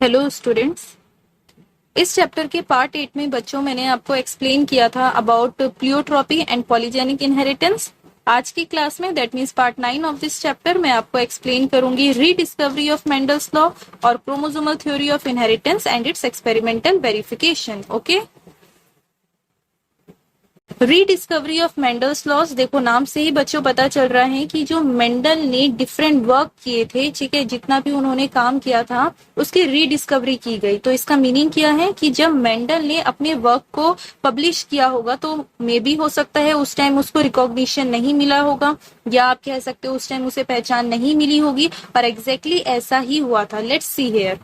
Hello students, इस chapter के part 8 में बच्चों मैंने आपको एक्सप्लेन किया था about pleiotropy and polygenic inheritance. आज की क्लास में that means part 9 of this chapter मैं आपको एक्सप्लेन करूंगी रीडिस्कवरी ऑफ मेंडल्स लॉ और chromosomal theory of inheritance and its experimental verification. Okay, rediscovery of Mendel's laws, देखो नाम से ही बच्चों पता चल रहा है कि जो मेंडल ने डिफरेंट वर्क किए थे, ठीक है, जितना भी उन्होंने काम किया था उसकी रीडिस्कवरी की गई। तो इसका मीनिंग क्या है कि जब मेंडल ने अपने वर्क को पब्लिश किया होगा तो मे बी हो सकता है उस टाइम उसको रिकॉग्निशन नहीं मिला होगा, या आप कह सकते हो उस टाइम उसे पहचान नहीं मिली होगी, और एग्जैक्टली ऐसा ही हुआ था। Let's see here.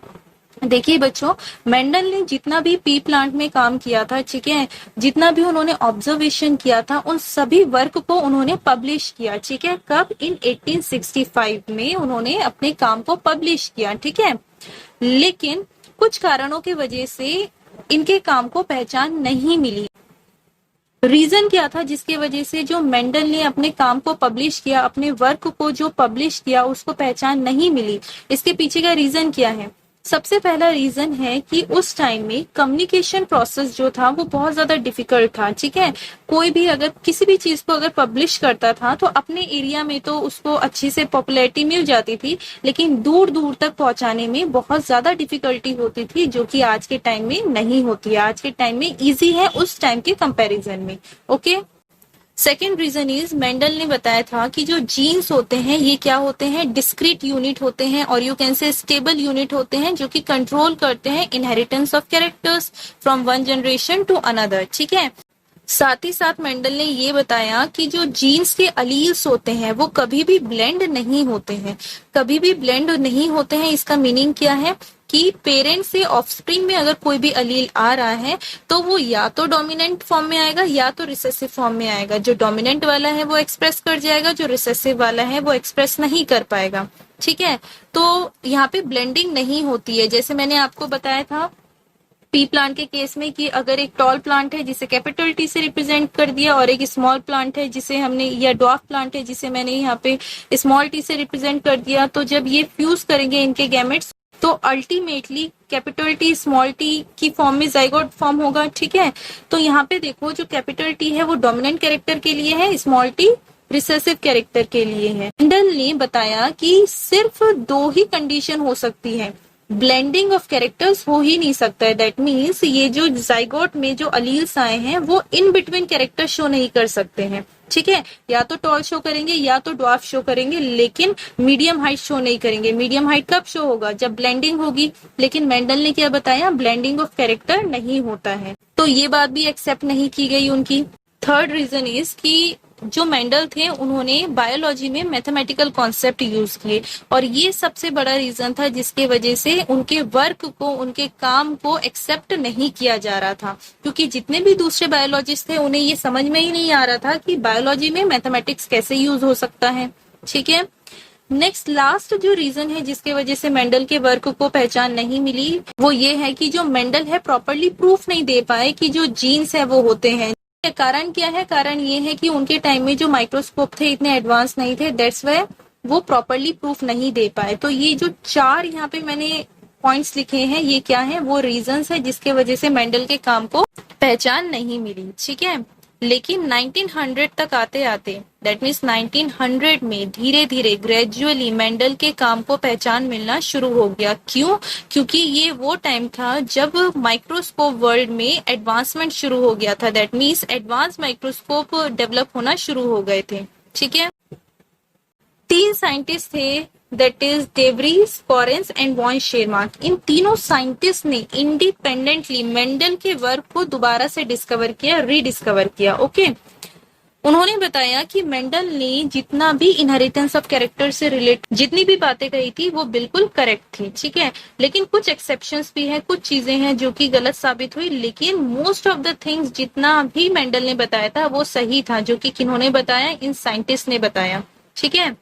देखिए बच्चों, मेंडल ने जितना भी पी प्लांट में काम किया था, ठीक है, जितना भी उन्होंने ऑब्जर्वेशन किया था, उन सभी वर्क को उन्होंने पब्लिश किया। ठीक है, कब? इन 1865 में उन्होंने अपने काम को पब्लिश किया। ठीक है, लेकिन कुछ कारणों की वजह से इनके काम को पहचान नहीं मिली। रीजन क्या था जिसकी वजह से जो मेंडल ने अपने काम को पब्लिश किया, अपने वर्क को जो पब्लिश किया, उसको पहचान नहीं मिली? इसके पीछे का रीजन क्या है? सबसे पहला रीजन है कि उस टाइम में कम्युनिकेशन प्रोसेस जो था वो बहुत ज्यादा डिफिकल्ट था। ठीक है, कोई भी अगर किसी भी चीज को अगर पब्लिश करता था तो अपने एरिया में तो उसको अच्छी से पॉपुलैरिटी मिल जाती थी, लेकिन दूर दूर तक पहुंचाने में बहुत ज्यादा डिफिकल्टी होती थी, जो कि आज के टाइम में नहीं होती है। आज के टाइम में इजी है उस टाइम के कंपैरिजन में। Okay, second reason is, Mendel ने बताया था कि जो जीन्स होते हैं ये क्या होते हैं? डिस्क्रीट यूनिट होते हैं, और you can say stable unit होते हैं, जो कि कंट्रोल करते हैं inheritance of characters from one generation to another. ठीक है, साथ ही साथ मेंडल ने ये बताया कि जो जीन्स के अलील्स होते हैं वो कभी भी ब्लेंड नहीं होते हैं, कभी भी ब्लेंड नहीं होते हैं। इसका मीनिंग क्या है कि पेरेंट से ऑफस्प्रिंग में अगर कोई भी अलील आ रहा है तो वो या तो डोमिनेंट फॉर्म में आएगा या तो रिसेसिव फॉर्म में आएगा। जो डोमिनेंट वाला है वो एक्सप्रेस कर जाएगा, जो रिसेसिव वाला है वो एक्सप्रेस नहीं कर पाएगा। ठीक है, तो यहाँ पे ब्लेंडिंग नहीं होती है। जैसे मैंने आपको बताया था पी प्लांट के केस में कि अगर एक टॉल प्लांट है जिसे कैपिटल टी से रिप्रेजेंट कर दिया, और एक स्मॉल प्लांट है जिसे हमने, या ड्वार्फ प्लांट है जिसे मैंने यहाँ पे स्मॉल टी से रिप्रेजेंट कर दिया, तो जब ये फ्यूज करेंगे इनके गैमेट्स तो ultimately capital T small T की फॉर्म में जाइगोट फॉर्म होगा। ठीक है, तो यहाँ पे देखो जो कैपिटल टी है वो डोमिनेंट कैरेक्टर के लिए है, स्मॉल टी रिसेसिव कैरेक्टर के लिए है। मेंडल ने बताया कि सिर्फ दो ही कंडीशन हो सकती है, ब्लेंडिंग ऑफ कैरेक्टर्स हो ही नहीं सकता है। दैट मीन्स ये जो जाइगोट में जो अलील्स आए हैं वो इन बिटवीन कैरेक्टर शो नहीं कर सकते हैं। ठीक है, या तो टॉल शो करेंगे या तो ड्वार्फ शो करेंगे, लेकिन मीडियम हाइट शो नहीं करेंगे। मीडियम हाइट कब शो होगा? जब ब्लेंडिंग होगी। लेकिन मेंडल ने क्या बताया? ब्लेंडिंग ऑफ कैरेक्टर नहीं होता है, तो ये बात भी एक्सेप्ट नहीं की गई उनकी। थर्ड रीजन इज कि जो मेंडल थे उन्होंने बायोलॉजी में मैथमेटिकल कॉन्सेप्ट यूज किए, और ये सबसे बड़ा रीजन था जिसके वजह से उनके वर्क को, उनके काम को एक्सेप्ट नहीं किया जा रहा था, क्योंकि जितने भी दूसरे बायोलॉजिस्ट थे उन्हें ये समझ में ही नहीं आ रहा था कि बायोलॉजी में मैथमेटिक्स कैसे यूज हो सकता है। ठीक है, नेक्स्ट लास्ट जो रीजन है जिसके वजह से मेंडल के वर्क को पहचान नहीं मिली वो ये है कि जो मेंडल है प्रॉपरली प्रूफ नहीं दे पाए कि जो जीन्स है वो होते हैं। कारण क्या है? कारण ये है कि उनके टाइम में जो माइक्रोस्कोप थे इतने एडवांस नहीं थे, दैट्स व्हाई वो प्रॉपरली प्रूफ नहीं दे पाए। तो ये जो चार यहाँ पे मैंने पॉइंट्स लिखे हैं ये क्या है? वो रीजंस है जिसके वजह से मेंडल के काम को पहचान नहीं मिली। ठीक है, लेकिन 1900 तक आते आते, दैट मीन्स 1900 में धीरे धीरे ग्रेजुअली मेंडल के काम को पहचान मिलना शुरू हो गया। क्यों? क्योंकि ये वो टाइम था जब माइक्रोस्कोप वर्ल्ड में एडवांसमेंट शुरू हो गया था। That means advance microscope develop होना शुरू हो गए थे। ठीक है, तीन साइंटिस्ट थे, that is de Vries, Correns and von Tschermak. इन तीनों साइंटिस्ट ने इंडिपेंडेंटली मेंडल के वर्क को दोबारा से डिस्कवर किया, रीडिस्कवर किया। ओके, उन्होंने बताया कि मेंडल ने जितना भी इनहेरिटेंस ऑफ कैरेक्टर से रिलेट जितनी भी बातें कही थी वो बिल्कुल करेक्ट थी। ठीक है, लेकिन कुछ एक्सेप्शंस भी हैं, कुछ चीजें हैं जो कि गलत साबित हुई, लेकिन मोस्ट ऑफ द थिंग्स जितना भी मेंडल ने बताया था वो सही था, जो कि किन्होंने बताया? इन साइंटिस्ट ने बताया। ठीक है,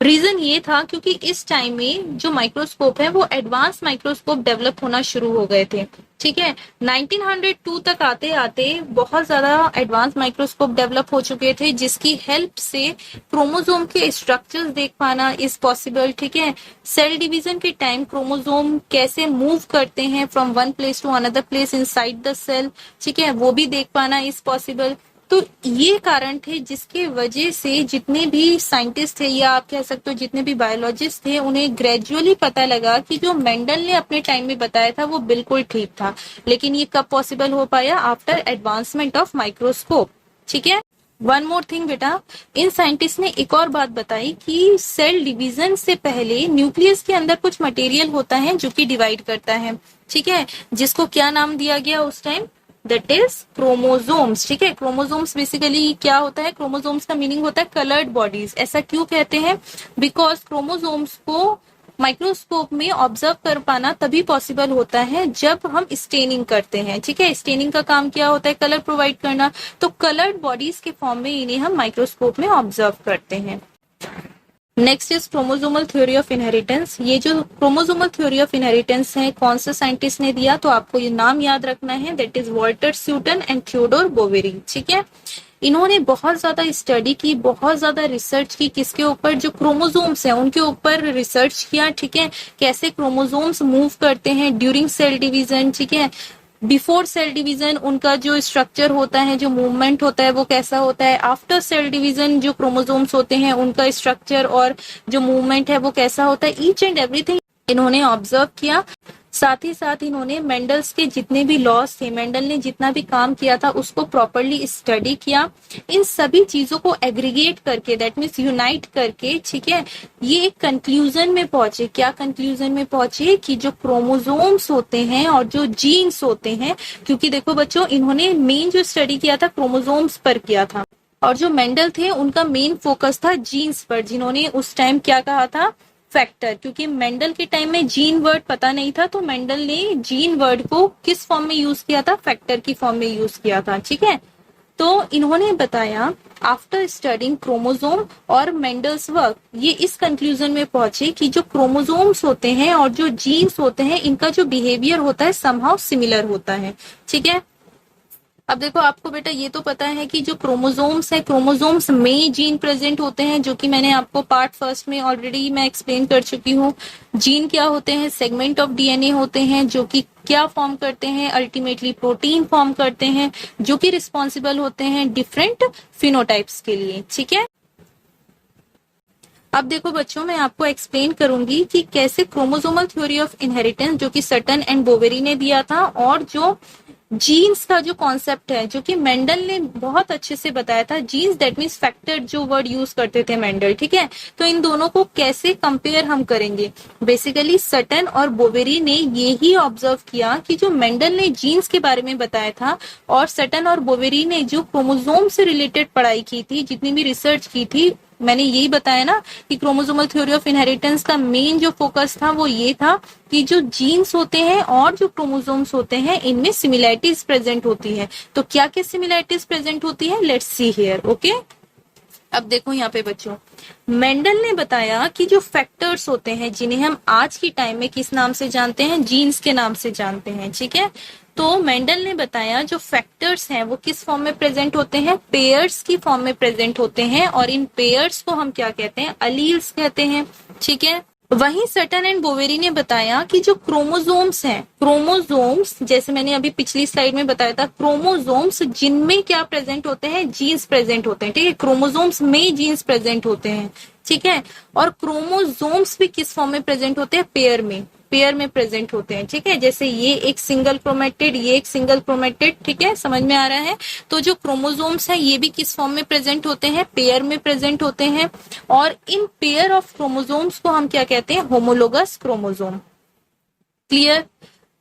रीजन ये था क्योंकि इस टाइम में जो माइक्रोस्कोप है वो एडवांस माइक्रोस्कोप डेवलप होना शुरू हो गए थे। ठीक है। 1902 तक आते आते बहुत ज्यादा एडवांस माइक्रोस्कोप डेवलप हो चुके थे, जिसकी हेल्प से क्रोमोसोम के स्ट्रक्चर्स देख पाना इज पॉसिबल। ठीक है, सेल डिवीजन के टाइम क्रोमोसोम कैसे मूव करते हैं from one place to another place inside the cell, ठीक है, वो भी देख पाना इज पॉसिबल। तो ये कारण थे जिसके वजह से जितने भी साइंटिस्ट थे, या आप कह सकते हो जितने भी बायोलॉजिस्ट थे, उन्हें ग्रेजुअली पता लगा कि जो मेंडल ने अपने टाइम में बताया था वो बिल्कुल ठीक था। लेकिन ये कब पॉसिबल हो पाया? After advancement of microscope. ठीक है। वन मोर थिंग बेटा, इन साइंटिस्ट ने एक और बात बताई कि सेल डिवीजन से पहले न्यूक्लियस के अंदर कुछ मटेरियल होता है जो कि डिवाइड करता है। ठीक है, जिसको क्या नाम दिया गया उस टाइम? That is chromosomes. ठीक है, क्रोमोसोम्स बेसिकली क्या होता है? क्रोमोसोम्स का मीनिंग होता है कलर्ड बॉडीज। ऐसा क्यों कहते हैं? बिकॉज क्रोमोसोम्स को माइक्रोस्कोप में ऑब्जर्व कर पाना तभी पॉसिबल होता है जब हम स्टेनिंग करते हैं। ठीक है, स्टेनिंग का काम क्या होता है? कलर प्रोवाइड करना। तो कलर्ड बॉडीज के फॉर्म में इन्हें हम माइक्रोस्कोप में ऑब्जर्व करते हैं। Next is chromosomal theory of inheritance. ये जो क्रोमोसोमल थ्योरी ऑफ इनहेरिटेंस है, कौन सा साइंटिस्ट ने दिया? तो आपको ये नाम याद रखना है, that is Walter Sutton and Theodor Boveri. ठीक है, इन्होंने बहुत ज्यादा स्टडी की, बहुत ज्यादा रिसर्च की, किसके ऊपर? जो क्रोमोसोम्स हैं उनके ऊपर रिसर्च किया। ठीक है, कैसे क्रोमोसोम्स मूव करते हैं ड्यूरिंग सेल डिवीजन। ठीक है, बिफोर सेल डिवीजन उनका जो स्ट्रक्चर होता है, जो मूवमेंट होता है वो कैसा होता है। आफ्टर सेल डिवीजन जो क्रोमोसोम्स होते हैं उनका स्ट्रक्चर और जो मूवमेंट है वो कैसा होता है। ईच एंड एवरीथिंग इन्होंने ऑब्जर्व किया। साथ ही साथ इन्होंने मेंडल्स के जितने भी लॉस थे, मेंडल ने जितना भी काम किया था उसको प्रॉपरली स्टडी किया। इन सभी चीजों को एग्रीगेट करके, दैट मीन्स यूनाइट करके, ठीक है, ये एक कंक्लूजन में पहुंचे। क्या कंक्लूजन में पहुंचे? कि जो क्रोमोसोम्स होते हैं और जो जीन्स होते हैं, क्योंकि देखो बच्चों, इन्होंने मेन जो स्टडी किया था क्रोमोसोम्स पर किया था, और जो मेंडल थे उनका मेन फोकस था जीन्स पर, जिन्होंने उस टाइम क्या कहा था? फैक्टर। क्योंकि मेंडल के टाइम में जीन वर्ड पता नहीं था, तो मेंडल ने जीन वर्ड को किस फॉर्म में यूज किया था? फैक्टर की फॉर्म में यूज किया था। ठीक है, तो इन्होंने बताया आफ्टर स्टडिंग क्रोमोसोम और मेंडल्स वर्क, ये इस कंक्लूजन में पहुंचे कि जो क्रोमोसोम्स होते हैं और जो जीन्स होते हैं, इनका जो बिहेवियर होता है समहाउ सिमिलर होता है। ठीक है, अब देखो आपको बेटा ये तो पता है कि जो क्रोमोसोम्स है, क्रोमोसोम्स में जीन प्रेजेंट होते हैं, जो कि मैंने आपको पार्ट फर्स्ट में ऑलरेडी मैं एक्सप्लेन कर चुकी हूँ। जीन क्या होते हैं? सेगमेंट ऑफ डीएनए होते हैं, जो कि क्या फॉर्म करते हैं? अल्टीमेटली प्रोटीन फॉर्म करते हैं, जो कि रिस्पॉन्सिबल होते हैं डिफरेंट फिनोटाइप्स के लिए। ठीक है, अब देखो बच्चों, मैं आपको एक्सप्लेन करूंगी कि कैसे क्रोमोसोमल थ्योरी ऑफ इनहेरिटेंस, जो कि सटन एंड बोवेरी ने दिया था, और जो जीन्स का जो कॉन्सेप्ट है, जो कि मेंडल ने बहुत अच्छे से बताया था। जीन्स दैट मीन्स फैक्टर, जो वर्ड यूज करते थे मेंडल। ठीक है, तो इन दोनों को कैसे कंपेयर हम करेंगे? बेसिकली सटन और बोवेरी ने ये ही ऑब्जर्व किया कि जो मेंडल ने जीन्स के बारे में बताया था, और सटन और बोवेरी ने जो क्रोमोसोम से रिलेटेड पढ़ाई की थी, जितनी भी रिसर्च की थी, मैंने यही बताया ना कि क्रोमोसोमल थ्योरी ऑफ इनहेरिटेंस का मेन जो फोकस था वो ये था कि जो जीन्स होते हैं और जो क्रोमोसोम्स होते हैं, इनमें सिमिलैरिटीज प्रेजेंट होती है। तो क्या क्या सिमिलैरिटीज प्रेजेंट होती है? Let's see here. ओके, अब देखो यहाँ पे बच्चों, मेंडल ने बताया कि जो फैक्टर्स होते हैं, जिन्हें हम आज की टाइम में किस नाम से जानते हैं? जीन्स के नाम से जानते हैं। ठीक है, तो मेंडल ने बताया जो फैक्टर्स हैं वो किस फॉर्म में प्रेजेंट होते हैं? पेयर्स की फॉर्म में प्रेजेंट होते हैं, और इन पेयर्स को हम क्या कहते हैं? अलील्स कहते हैं। ठीक है, वहीं सटन एंड बोवेरी ने बताया कि जो क्रोमोसोम्स हैं, क्रोमोसोम्स जैसे मैंने अभी पिछली स्लाइड में बताया था, क्रोमोसोम्स जिनमें क्या प्रेजेंट होते हैं? जीन्स प्रेजेंट होते हैं। ठीक है, क्रोमोसोम्स में जीन्स प्रेजेंट होते हैं। ठीक है, और क्रोमोसोम्स भी किस फॉर्म में प्रेजेंट होते हैं? पेयर में, पेयर में प्रेजेंट होते हैं। ठीक है, जैसे ये एक सिंगल क्रोमेटिड, ये एक सिंगल क्रोमेटिड। ठीक है, समझ में आ रहा है? तो जो क्रोमोसोम्स हैं ये भी किस फॉर्म में प्रेजेंट होते हैं? पेयर में प्रेजेंट होते हैं, और इन पेयर ऑफ क्रोमोसोम्स को हम क्या कहते हैं? Homologous chromosome. क्लियर?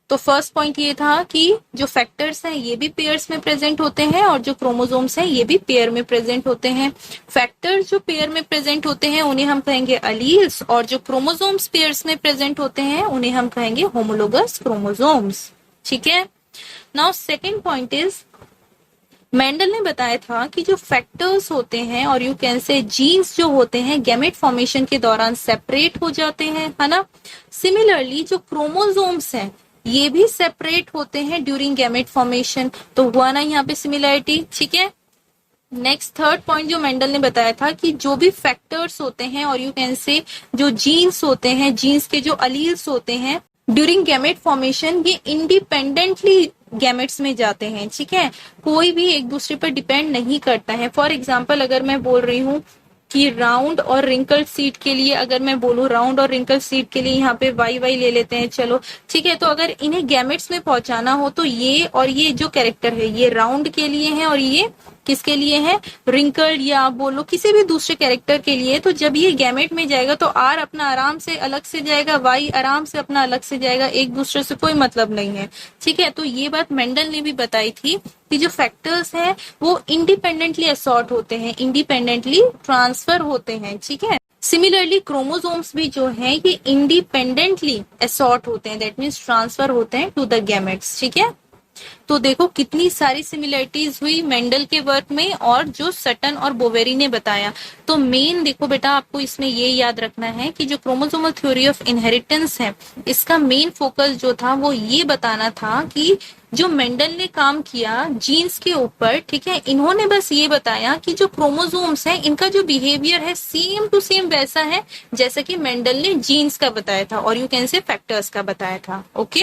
तो फर्स्ट पॉइंट ये था कि जो फैक्टर्स हैं ये भी पेयर्स में प्रेजेंट होते हैं, और जो क्रोमोसोम्स हैं ये भी पेयर में प्रेजेंट होते हैं। फैक्टर्स जो पेयर में प्रेजेंट होते हैं उन्हें हम कहेंगे अलील्स, और जो क्रोमोसोम्स पेयर्स में प्रेजेंट होते हैं उन्हें हम कहेंगे होमोलोगस क्रोमोसोम्स। ठीक है, now second point is, Mendel ने बताया था कि जो फैक्टर्स होते हैं, और यू कैन से जीन्स जो होते हैं, गैमेट फॉर्मेशन के दौरान सेपरेट हो जाते हैं, है ना। सिमिलरली जो क्रोमोसोम्स हैं, ये भी सेपरेट होते हैं ड्यूरिंग गैमेट फॉर्मेशन। तो हुआ ना यहाँ पे सिमिलैरिटी, ठीक है। नेक्स्ट थर्ड पॉइंट जो मेंडल ने बताया था कि जो भी फैक्टर्स होते हैं और यू कैन से जो जीन्स होते हैं, जीन्स के जो अलील्स होते हैं ड्यूरिंग गैमेट फॉर्मेशन, ये इंडिपेंडेंटली गैमेट्स में जाते हैं, ठीक है। कोई भी एक दूसरे पर डिपेंड नहीं करता है। फॉर एग्जाम्पल अगर मैं बोल रही हूँ कि राउंड और रिंकल सीड के लिए, अगर मैं बोलूँ राउंड और रिंकल सीड के लिए यहाँ पे वाई वाई ले लेते हैं, चलो ठीक है। तो अगर इन्हें गैमेट्स में पहुंचाना हो तो ये और ये जो कैरेक्टर है ये राउंड के लिए है और ये किसके लिए है, रिंकल्ड या आप बोलो किसी भी दूसरे कैरेक्टर के लिए। तो जब ये गैमेट में जाएगा तो आर अपना आराम से अलग से जाएगा, वाई आराम से अपना अलग से जाएगा, एक दूसरे से कोई मतलब नहीं है, ठीक है। तो ये बात मेंडल ने भी बताई थी कि जो फैक्टर्स हैं वो इंडिपेंडेंटली असॉर्ट होते हैं, इंडिपेंडेंटली ट्रांसफर होते हैं, ठीक है। सिमिलरली क्रोमोसोम्स भी जो है ये इंडिपेंडेंटली असॉर्ट होते हैं, दैट मीन्स ट्रांसफर होते हैं टू द गैमेट्स, ठीक है। तो देखो कितनी सारी सिमिलरिटीज हुई मेंडल के वर्क में और जो सटन और बोवेरी ने बताया। तो मेन देखो बेटा आपको इसमें ये याद रखना है कि जो क्रोमोसोमल थ्योरी ऑफ इनहेरिटेंस है इसका मेन फोकस जो था वो ये बताना था कि जो मेंडल ने काम किया जीन्स के ऊपर, ठीक है, इन्होंने बस ये बताया कि जो क्रोमोसोम्स हैं इनका जो बिहेवियर है सेम टू सेम वैसा है जैसा कि मेंडल ने जीन्स का बताया था और यू कैन से फैक्टर्स का बताया था, ओके।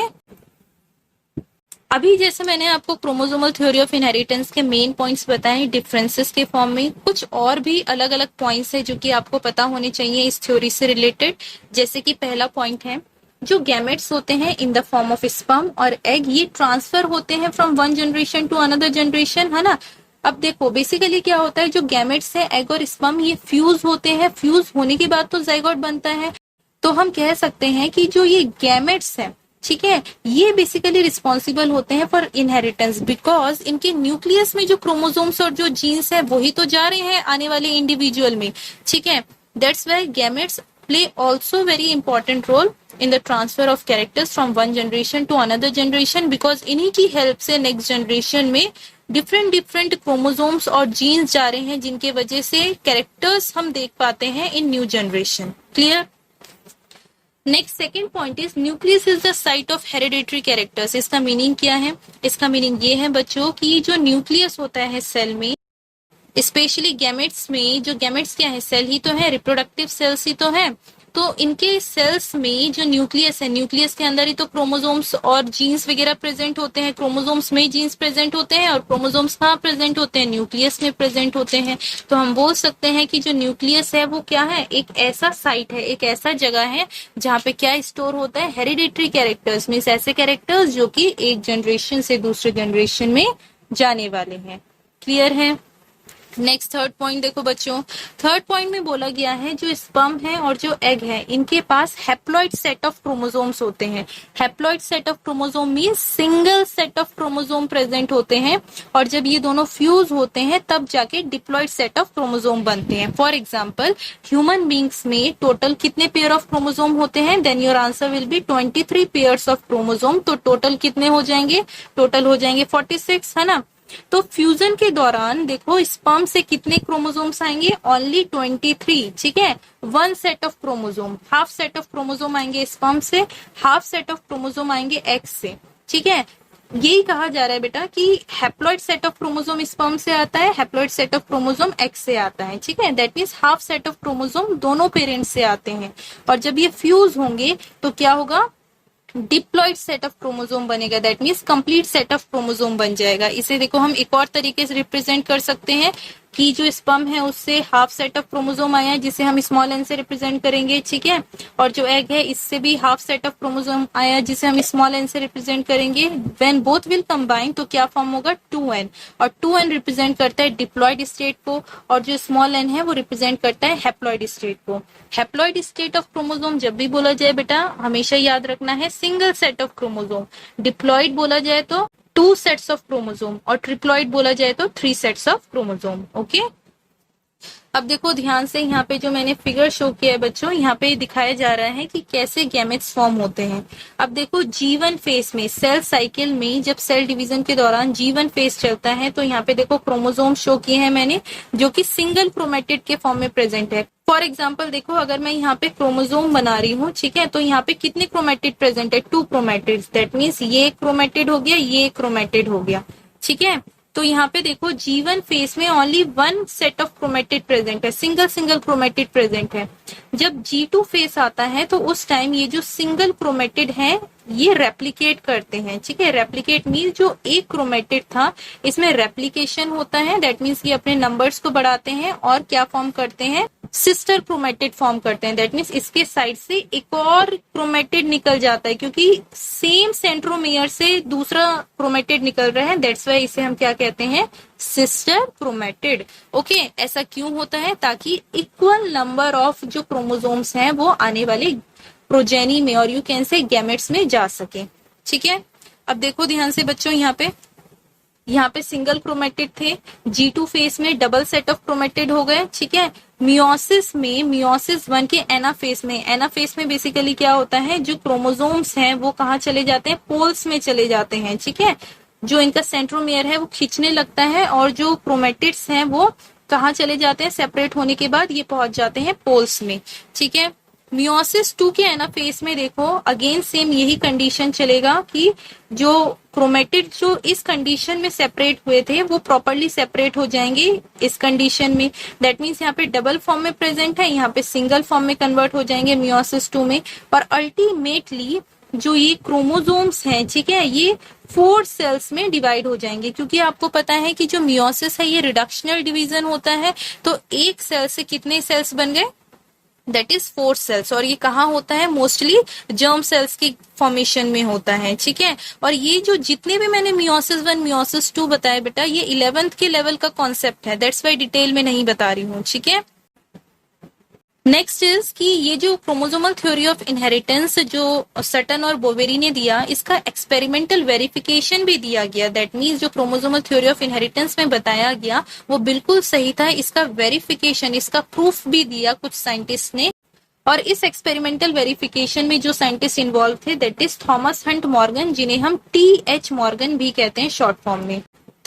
अभी जैसे मैंने आपको क्रोमोसोमल थ्योरी ऑफ इनहेरिटेंस के मेन पॉइंट्स बताए डिफरेंसेस के फॉर्म में, कुछ और भी अलग अलग पॉइंट्स है जो कि आपको पता होने चाहिए इस थ्योरी से रिलेटेड। जैसे कि पहला पॉइंट है जो गैमेट्स होते हैं in the form of sperm और एग, ये ट्रांसफर होते हैं from one generation to another generation, है ना। अब देखो बेसिकली क्या होता है, जो गैमेट्स है एग और स्पर्म ये फ्यूज होते हैं, फ्यूज होने के बाद तो जाइगोट बनता है। तो हम कह सकते हैं कि जो ये गैमेट्स है, ठीक है, ये बेसिकली रिस्पॉन्सिबल होते हैं फॉर इनहेरिटेंस बिकॉज इनके न्यूक्लियस में जो क्रोमोसोम्स और जो जीन्स है वही तो जा रहे हैं आने वाले इंडिविजुअल में, ठीक है। That's why gametes play also very important role in the transfer of characters from one generation to another generation because इन्हीं की हेल्प से नेक्स्ट जनरेशन में डिफरेंट क्रोमोसोम्स और जीन्स जा रहे हैं जिनके वजह से कैरेक्टर्स हम देख पाते हैं in new generation. Clear. Next second point is nucleus is the site of hereditary characters. इसका मीनिंग क्या है, इसका मीनिंग ये है बच्चों कि जो न्यूक्लियस होता है सेल में, स्पेशली गैमेट्स में, जो गैमेट्स क्या है, सेल ही तो है, रिप्रोडक्टिव सेल्स ही तो है। तो इनके सेल्स में जो न्यूक्लियस है, न्यूक्लियस के अंदर ही तो क्रोमोसोम्स और जीन्स वगैरह प्रेजेंट होते हैं, क्रोमोसोम्स में जीन्स प्रेजेंट होते हैं और क्रोमोसोम्स कहाँ प्रेजेंट होते हैं, न्यूक्लियस में प्रेजेंट होते हैं। तो हम बोल सकते हैं कि जो न्यूक्लियस है वो क्या है, एक ऐसा साइट है, एक ऐसा जगह है जहाँ पे क्या स्टोर होता है, हेरिडेटरी कैरेक्टर्स में ऐसे कैरेक्टर्स जो कि एक जनरेशन से दूसरे जनरेशन में जाने वाले हैं। क्लियर है। नेक्स्ट थर्ड पॉइंट देखो बच्चों, थर्ड पॉइंट में बोला गया है जो स्पर्म है और जो एग है इनके पास हैप्लॉइड सेट ऑफ क्रोमोसोम्स होते हैं। Haploid set of chromosome means single set of chromosome present होते हैं और जब ये दोनों फ्यूज होते हैं तब जाके डिप्लॉइड सेट ऑफ क्रोमोसोम बनते हैं। फॉर एग्जाम्पल ह्यूमन बींग्स में टोटल कितने पेयर ऑफ क्रोमोसोम होते हैं, then your answer will be 23 pairs of chromosome. तो टोटल कितने हो जाएंगे, टोटल हो जाएंगे 46, है ना। तो फ्यूजन के दौरान देखो स्पर्म से कितने क्रोमोसोम्स आएंगे, ओनली 23, ठीक है। One set of chromosome, half set of chromosome आएंगे स्पर्म से, हाफ सेट ऑफ क्रोमोसोम आएंगे एक्स से, ठीक है। यही कहा जा रहा है बेटा कि haploid set of chromosome sperm से आता है, haploid set of chromosome x से आता है, ठीक है। That means half set of chromosome दोनों पेरेंट्स से आते हैं और जब ये फ्यूज होंगे तो क्या होगा, डिप्लॉइड सेट ऑफ क्रोमोसोम बनेगा, that means complete set of chromosome बन जाएगा। इसे देखो हम एक और तरीके से रिप्रेजेंट कर सकते हैं कि जो स्पर्म है उससे हाफ सेट ऑफ क्रोमोसोम आया है जिसे हम स्मॉल एन से रिप्रेजेंट करेंगे, ठीक है। और जो एग है इससे भी हाफ सेट ऑफ क्रोमोसोम आया है जिसे हम स्मॉल एन से रिप्रेजेंट करेंगे। व्हेन बोथ विल कंबाइन तो क्या फॉर्म होगा, 2n, और 2n रिप्रेजेंट करता है डिप्लॉइड स्टेट को और जो स्मॉल n है वो रिप्रेजेंट करता है हैप्लॉइड स्टेट को। हैप्लॉइड स्टेट ऑफ क्रोमोसोम जब भी बोला जाए बेटा हमेशा याद रखना है single set of chromosome, diploid बोला जाए तो 2 सेट्स ऑफ क्रोमोसोम और ट्रिप्लॉइड बोला जाए तो 3 सेट्स ऑफ क्रोमोसोम, ओके। अब देखो ध्यान से, यहाँ पे जो मैंने फिगर शो किया है बच्चों, यहाँ पे दिखाया जा रहा है कि कैसे गैमेट्स फॉर्म होते हैं। अब देखो G1 फेज में, सेल साइकिल में जब सेल डिवीजन के दौरान G1 फेज चलता है, तो यहाँ पे देखो क्रोमोसोम शो किए हैं मैंने, जो कि सिंगल क्रोमेटिड के फॉर्म में प्रेजेंट है। फॉर एग्जाम्पल देखो, अगर मैं यहाँ पे क्रोमोसोम बना रही हूँ, ठीक है, तो यहाँ पे कितने क्रोमेटिड प्रेजेंट है? 2 क्रोमेटिड। दैट मीन्स ये क्रोमेटिड हो गया, ये क्रोमेटिड हो गया, ठीक है। तो यहाँ पे देखो G1 फेज में only 1 set of chromatid present है, सिंगल क्रोमेटिड प्रेजेंट है। जब G2 फेज आता है तो उस टाइम ये जो सिंगल क्रोमेटिड है ये रेप्लिकेट करते हैं, ठीक है। रेप्लिकेट मीन जो एक क्रोमेटिड था इसमें रेप्लिकेशन होता है, दैट मीन्स ये अपने नंबर्स को बढ़ाते हैं और क्या फॉर्म करते हैं? सिस्टर क्रोमेटिड फॉर्म करते हैं। दैट मीन्स इसके साइड से एक और क्रोमेटिड निकल जाता है, क्योंकि सेम सेंट्रोमियर से दूसरा क्रोमेटिड निकल रहा है, दैट्स वाई इसे हम क्या कहते हैं? Sister chromatid. ओके, ऐसा क्यों होता है? ताकि इक्वल नंबर ऑफ जो क्रोमोसोम्स हैं वो आने वाले प्रोजेनी में और यू कैन से गैमेट्स में जा सके, ठीक है। अब देखो ध्यान से बच्चों, यहाँ पे सिंगल क्रोमेटिड थे, G2 फेज में डबल सेट ऑफ क्रोमेटिड हो गए, ठीक है। मियोसिस में, मियोसिस 1 के एनाफेज में बेसिकली क्या होता है? जो क्रोमोसोम्स हैं वो कहाँ चले जाते हैं? पोल्स में चले जाते हैं, ठीक है। जो इनका सेंट्रोमियर है वो खींचने लगता है और जो क्रोमेटिड्स हैं वो कहाँ चले जाते हैं? सेपरेट होने के बाद ये पहुंच जाते हैं पोल्स में, ठीक है। मियोसिस 2 के एनाफेज में देखो अगेन सेम यही कंडीशन चलेगा कि जो क्रोमेटिड जो इस कंडीशन में सेपरेट हुए थे वो प्रॉपरली सेपरेट हो जाएंगे इस कंडीशन में। दैट मीन्स यहाँ पे डबल फॉर्म में प्रेजेंट है, यहाँ पे सिंगल फॉर्म में कन्वर्ट हो जाएंगे मियोसिस 2 में। और अल्टीमेटली जो ये क्रोमोसोम्स हैं, ठीक है, ये 4 सेल्स में डिवाइड हो जाएंगे, क्योंकि आपको पता है कि जो मियोसिस है ये रिडक्शनल डिवीजन होता है। तो एक सेल से कितने सेल्स बन गए? That is 4 cells. और ये कहाँ होता है? मोस्टली जर्म सेल्स की फॉर्मेशन में होता है, ठीक है। और ये जो जितने भी मैंने मियोसिस 1 मियोसिस 2 बताया बेटा, ये 11th के लेवल का कॉन्सेप्ट है, दैट्स वाई डिटेल में नहीं बता रही हूँ, ठीक है। नेक्स्ट इज कि ये जो क्रोमोसोमल थ्योरी ऑफ इनहेरिटेंस जो सटन और बोवेरी ने दिया, इसका एक्सपेरिमेंटल वेरिफिकेशन भी दिया गया। दैट मीन्स जो क्रोमोसोमल थ्योरी ऑफ इनहेरिटेंस में बताया गया वो बिल्कुल सही था, इसका वेरिफिकेशन, इसका प्रूफ भी दिया कुछ साइंटिस्ट ने। और इस एक्सपेरिमेंटल वेरिफिकेशन में जो साइंटिस्ट इन्वॉल्व थे that is Thomas Hunt Morgan, जिन्हें हम TH मॉर्गन भी कहते हैं शॉर्ट फॉर्म में।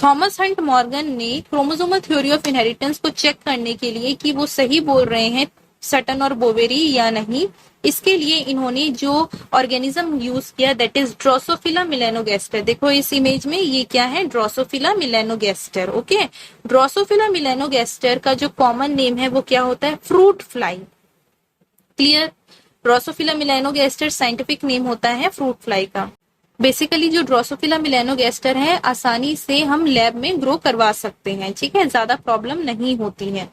थॉमस हंट मॉर्गन ने क्रोमोसोमल थ्योरी ऑफ इनहेरिटेंस को चेक करने के लिए कि वो सही बोल रहे हैं सटन और बोवेरी या नहीं, इसके लिए इन्होंने जो ऑर्गेनिज्म यूज किया दैट इज ड्रोसोफिला मेलानोगास्टर। देखो इस इमेज में ये क्या है? Drosophila melanogaster. Okay, Drosophila melanogaster का जो कॉमन नेम है वो क्या होता है? Fruit fly. Clear? Drosophila melanogaster scientific name होता है फ्रूट फ्लाई का। बेसिकली जो ड्रोसोफिला मेलानोगास्टर है आसानी से हम लैब में ग्रो करवा सकते हैं, ठीक है, ज्यादा प्रॉब्लम नहीं होती है।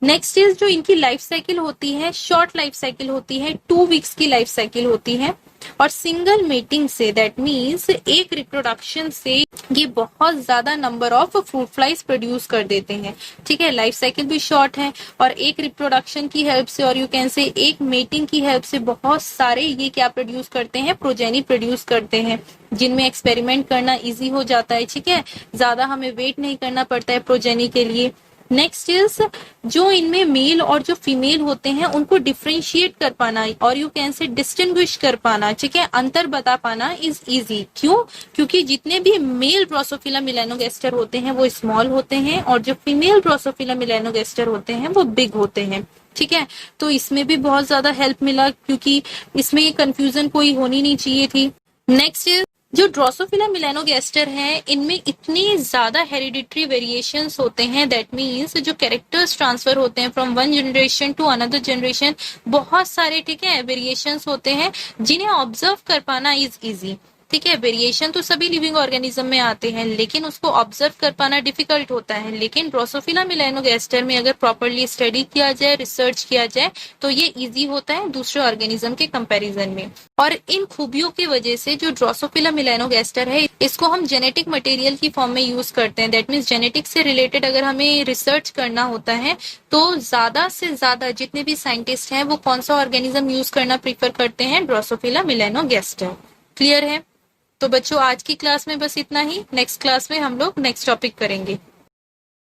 नेक्स्ट इज जो इनकी लाइफ साइकिल होती है, शॉर्ट लाइफ साइकिल होती है, 2 वीक्स की लाइफ साइकिल होती है। और सिंगल मेटिंग से, दैट मीन्स एक रिप्रोडक्शन से ये बहुत ज्यादा number of fruit flies produce कर देते हैं, ठीक है। लाइफ साइकिल भी शॉर्ट है और एक रिप्रोडक्शन की हेल्प से और यू कैन से एक मेटिंग की हेल्प से बहुत सारे ये क्या प्रोड्यूस करते हैं? प्रोजेनी प्रोड्यूस करते हैं, जिनमें एक्सपेरिमेंट करना इजी हो जाता है, ठीक है, ज्यादा हमें वेट नहीं करना पड़ता है प्रोजेनी के लिए। नेक्स्ट इज जो इनमें मेल और जो फीमेल होते हैं उनको डिफ्रेंशिएट कर पाना और यू कैन से डिस्टिंग्विश कर पाना, ठीक है, अंतर बता पाना इज इजी। क्यों? क्योंकि जितने भी मेल ड्रोसोफिला मेलानोगास्टर होते हैं वो स्मॉल होते हैं और जो फीमेल ड्रोसोफिला मेलानोगास्टर होते हैं वो बिग होते हैं, ठीक है। तो इसमें भी बहुत ज्यादा हेल्प मिला, क्योंकि इसमें ये कंफ्यूजन कोई होनी नहीं चाहिए थी। नेक्स्ट इज जो ड्रोसोफिला मेलानोगास्टर है इनमें इतने ज्यादा हेरिडिटरी वेरिएशंस होते हैं, दैट मीन्स जो कैरेक्टर्स ट्रांसफर होते हैं from one generation to another generation, बहुत सारे, ठीक है, वेरिएशंस होते हैं जिन्हें ऑब्जर्व कर पाना इज इजी, ठीक है। वेरिएशन तो सभी लिविंग ऑर्गेनिज्म में आते हैं लेकिन उसको ऑब्जर्व कर पाना डिफिकल्ट होता है। लेकिन ड्रोसोफिला मेलानोगास्टर में अगर प्रॉपरली स्टडी किया जाए, रिसर्च किया जाए तो ये इजी होता है दूसरे ऑर्गेनिज्म के कंपैरिजन में। और इन खूबियों की वजह से जो ड्रोसोफिला मेलानोगास्टर है इसको हम जेनेटिक मटेरियल की फॉर्म में यूज करते हैं। दैट मीन्स जेनेटिक्स से रिलेटेड अगर हमें रिसर्च करना होता है तो ज्यादा से ज्यादा जितने भी साइंटिस्ट हैं वो कौन सा ऑर्गेनिज्म यूज करना प्रीफर करते हैं? Drosophila melanogaster. क्लियर है? तो बच्चों आज की क्लास में बस इतना ही। नेक्स्ट क्लास में हम लोग नेक्स्ट टॉपिक करेंगे।